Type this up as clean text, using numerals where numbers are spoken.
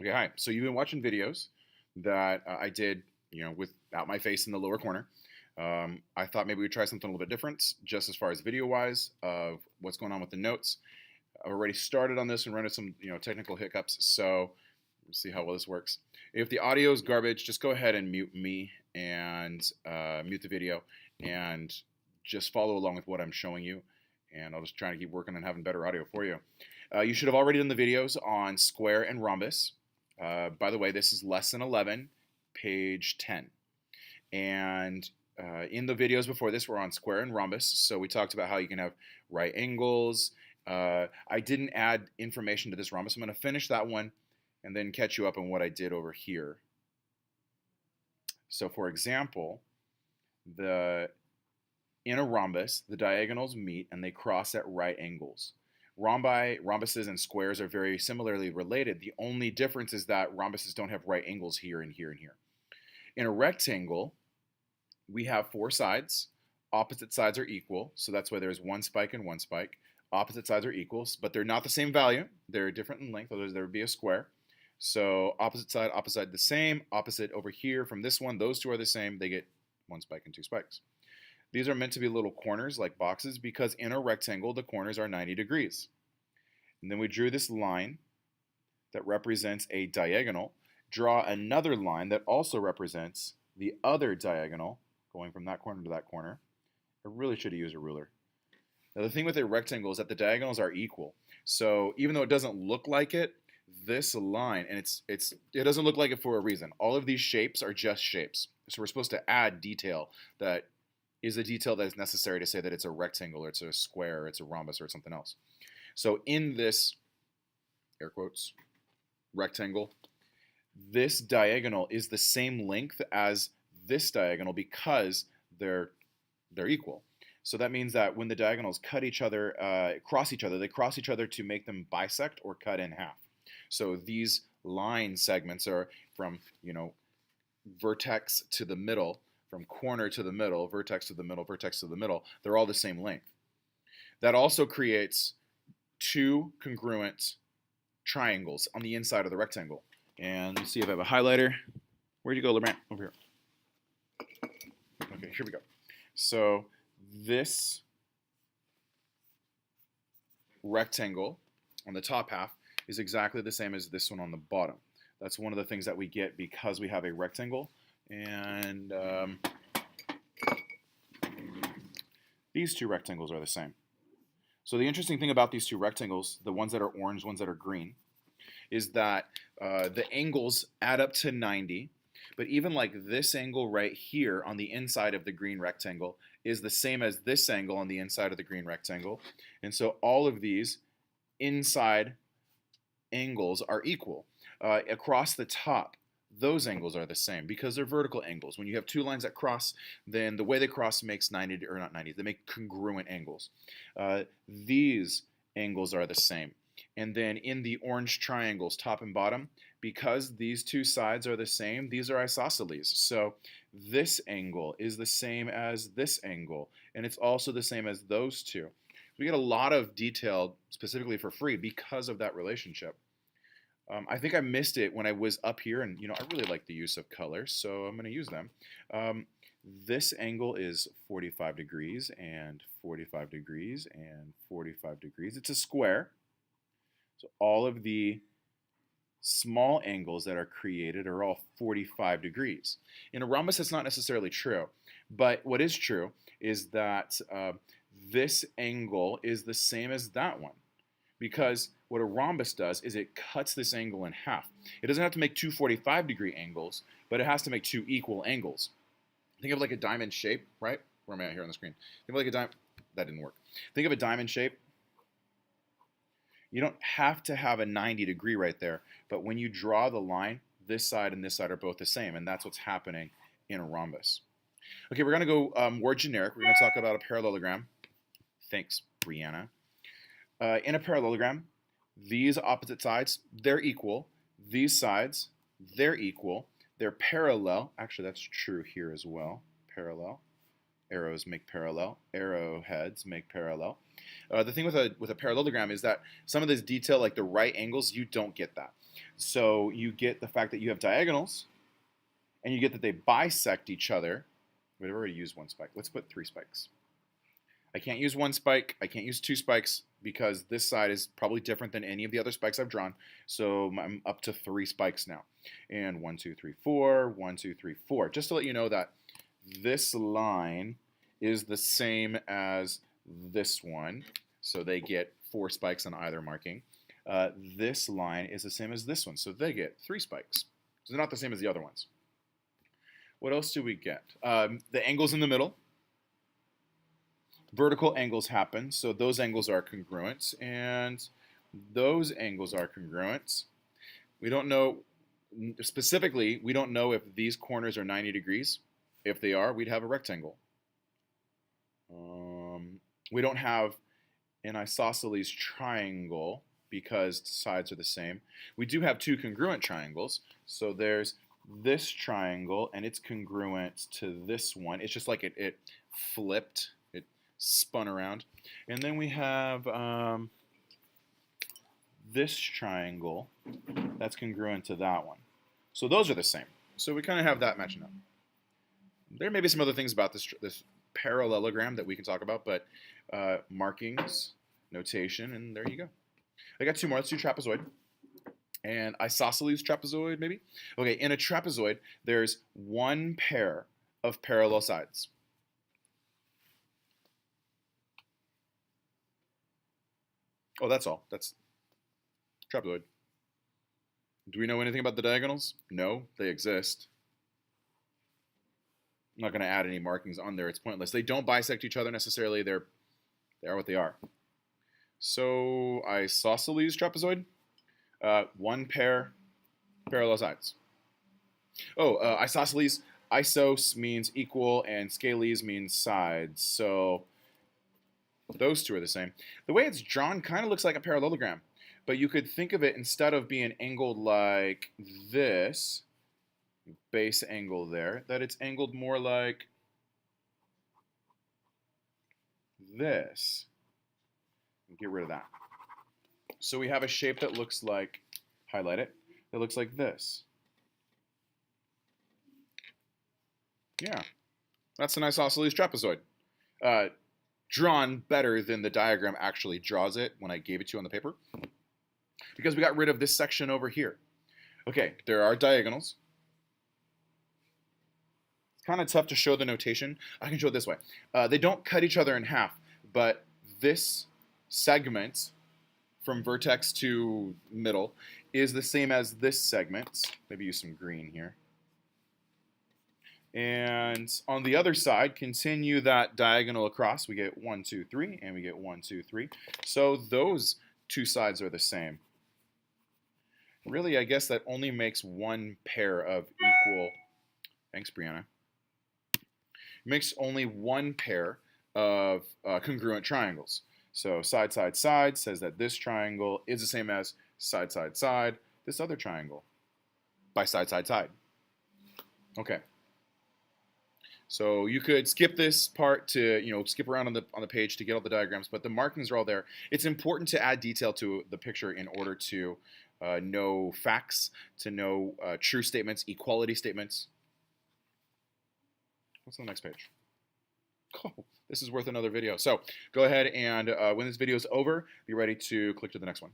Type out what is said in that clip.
Okay, hi. So you've been watching videos that I did, without my face in the lower corner. I thought maybe we'd try something a little bit different, just as far as video-wise, of what's going on with the notes. I've already started on this and run into some, technical hiccups. So we'll see how well this works. If the audio is garbage, just go ahead and mute me and mute the video, and just follow along with what I'm showing you. And I'll just try to keep working on having better audio for you. You should have already done the videos on square and rhombus. By the way, this is lesson 11, page 10. And in the videos before this, we're on square and rhombus. So we talked about how you can have right angles. I didn't add information to this rhombus. I'm going to finish that one and then catch you up on what I did over here. So for example, in a rhombus, the diagonals meet and they cross at right angles. Rhombuses, and squares are very similarly related. The only difference is that rhombuses don't have right angles here and here and here. In a rectangle, we have four sides. Opposite sides are equal, so that's why there's one spike and one spike. Opposite sides are equal, but they're not the same value. They're different in length, otherwise there would be a square. So opposite side the same. Opposite over here from this one, those two are the same. They get one spike and two spikes. These are meant to be little corners like boxes because in a rectangle, the corners are 90 degrees. And then we drew this line that represents a diagonal. Draw another line that also represents the other diagonal going from that corner to that corner. I really should have used a ruler. Now the thing with a rectangle is that the diagonals are equal. So even though it doesn't look like it, this line, and it doesn't look like it for a reason. All of these shapes are just shapes. So we're supposed to add detail that is a detail that is necessary to say that it's a rectangle or it's a square or it's a rhombus or it's something else. So in this, air quotes, rectangle, this diagonal is the same length as this diagonal because they're equal. So that means that when the diagonals cut each other, cross each other, they cross each other to make them bisect or cut in half. So these line segments are from, vertex to the middle, from corner to the middle, vertex to the middle, vertex to the middle. They're all the same length. That also creates two congruent triangles on the inside of the rectangle. And let's see if I have a highlighter. Where'd you go, LeBrant? Over here. Okay, here we go. So this rectangle on the top half is exactly the same as this one on the bottom. That's one of the things that we get because we have a rectangle. And these two rectangles are the same. So the interesting thing about these two rectangles, the ones that are orange, ones that are green, is that the angles add up to 90. But even like this angle right here on the inside of the green rectangle is the same as this angle on the inside of the green rectangle. And so all of these inside angles are equal. Across the top, those angles are the same because they're vertical angles. When you have two lines that cross, then the way they cross makes 90, or not 90, they make congruent angles. These angles are the same. And then in the orange triangles, top and bottom, because these two sides are the same, these are isosceles. So this angle is the same as this angle, and it's also the same as those two. We get a lot of detail specifically for free because of that relationship. I think I missed it when I was up here, and I really like the use of colors, so I'm going to use them. This angle is 45 degrees and 45 degrees and 45 degrees. It's a square. So all of the small angles that are created are all 45 degrees. In a rhombus, that's not necessarily true, but what is true is that this angle is the same as that one, because what a rhombus does is it cuts this angle in half. It doesn't have to make two 45-degree angles, but it has to make two equal angles. Think of like a diamond shape, right? Where am I at here on the screen? Think of like a diamond. That didn't work. Think of a diamond shape. You don't have to have a 90-degree right there, but when you draw the line, this side and this side are both the same, and that's what's happening in a rhombus. Okay, we're going to go more generic. We're going to talk about a parallelogram. Thanks, Brianna. In a parallelogram, these opposite sides, they're equal. These sides, they're equal. They're parallel. Actually, that's true here as well. Parallel. arrows make parallel, arrowheads make parallel. The thing with a parallelogram is that some of this detail, like the right angles, you don't get that. So you get the fact that you have diagonals, and you get that they bisect each other. We've already used one spike. Let's put 3 spikes. I can't use 1 spike. I can't use 2 spikes because this side is probably different than any of the other spikes I've drawn. So I'm up to 3 spikes now. And 1, 2, 3, 4, 1, 2, 3, 4. Just to let you know that this line is the same as this one. So they get 4 spikes on either marking. This line is the same as this one. So they get 3 spikes. So they're not the same as the other ones. What else do we get? The angles in the middle. Vertical angles happen, so those angles are congruent, and those angles are congruent. We don't know, specifically, we don't know if these corners are 90 degrees. If they are, we'd have a rectangle. We don't have an isosceles triangle because sides are the same. We do have 2 congruent triangles, so there's this triangle, and it's congruent to this one. It's just like it flipped. Spun around. And then we have this triangle that's congruent to that one. So those are the same. So we kind of have that matching up. There may be some other things about this parallelogram that we can talk about, but markings, notation, and there you go. I got 2 more. Let's do trapezoid. And isosceles trapezoid, maybe? Okay, in a trapezoid, there's 1 pair of parallel sides. Oh, that's all. That's trapezoid. Do we know anything about the diagonals? No, they exist. I'm not going to add any markings on there. It's pointless. They don't bisect each other necessarily. They are what they are. So isosceles trapezoid, 1 pair parallel sides. Oh, isosceles, isos means equal, and scales means sides. So those 2 are the same. The way it's drawn kind of looks like a parallelogram, but you could think of it, instead of being angled like this, base angle there, that it's angled more like this. Get rid of that. So we have a shape that looks like, highlight it, that looks like this. Yeah, that's an isosceles trapezoid. Drawn better than the diagram actually draws it when I gave it to you on the paper, because we got rid of this section over here. Okay, there are diagonals. It's kind of tough to show the notation. I can show it this way. They don't cut each other in half, but this segment from vertex to middle is the same as this segment. Maybe use some green here. And on the other side, continue that diagonal across. We get 1, 2, 3, and we get 1, 2, 3. So those 2 sides are the same. Really, I guess that only makes 1 pair of equal. Thanks, Brianna. Makes only 1 pair of congruent triangles. So side, side, side says that this triangle is the same as side, side, side, this other triangle, by side, side, side. Okay. So you could skip this part to, skip around on the page to get all the diagrams, but the markings are all there. It's important to add detail to the picture in order to know facts, to know true statements, equality statements. What's on the next page? Oh, this is worth another video. So go ahead and when this video is over, be ready to click to the next one.